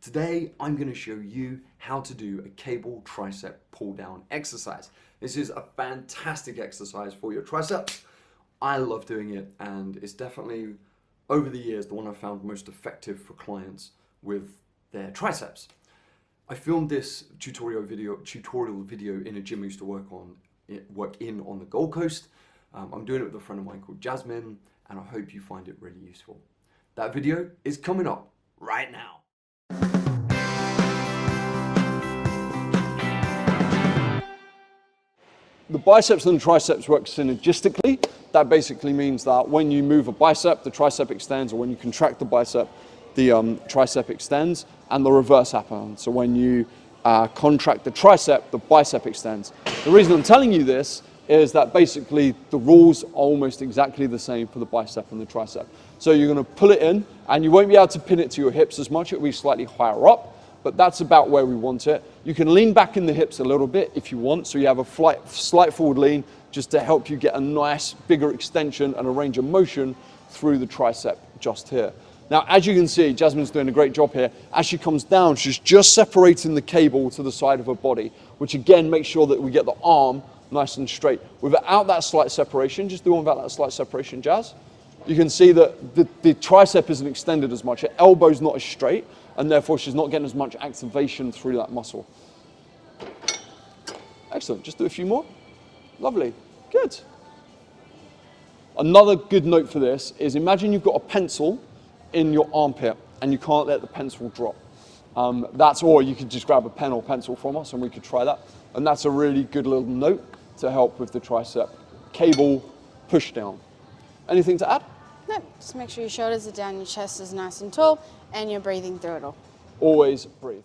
Today, I'm going to show you how to do a cable tricep pull down exercise. This is a fantastic exercise for your triceps. I love doing it, and it's definitely, over the years, the one I've found most effective for clients with their triceps. I filmed this tutorial video in a gym I used to work in on the Gold Coast. I'm doing it with a friend of mine called Jasmine, and I hope you find it really useful. That video is coming up right now. The biceps and the triceps work synergistically. That basically means that when you move a bicep, the tricep extends, or when you contract the bicep, the tricep extends, and the reverse happens. So when you contract the tricep, the bicep extends. The reason I'm telling you this is that basically the rules are almost exactly the same for the bicep and the tricep. So you're going to pull it in, and you won't be able to pin it to your hips as much. It'll be slightly higher up, but that's about where we want it. You can lean back in the hips a little bit if you want, so you have a slight forward lean just to help you get a nice bigger extension and a range of motion through the tricep just here. Now, as you can see, Jasmine's doing a great job here. As she comes down, she's just separating the cable to the side of her body, which again makes sure that we get the arm nice and straight. Without that slight separation, just doing without that slight separation, Jazz, you can see that the tricep isn't extended as much. Her elbow's not as straight, and therefore she's not getting as much activation through that muscle. Excellent, just do a few more. Lovely, good. Another good note for this is imagine you've got a pencil in your armpit and you can't let the pencil drop. Or you could just grab a pen or pencil from us and we could try that. And that's a really good little note to help with the tricep cable push down. Anything to add? No, just make sure your shoulders are down, your chest is nice and tall, and you're breathing through it all. Always breathe.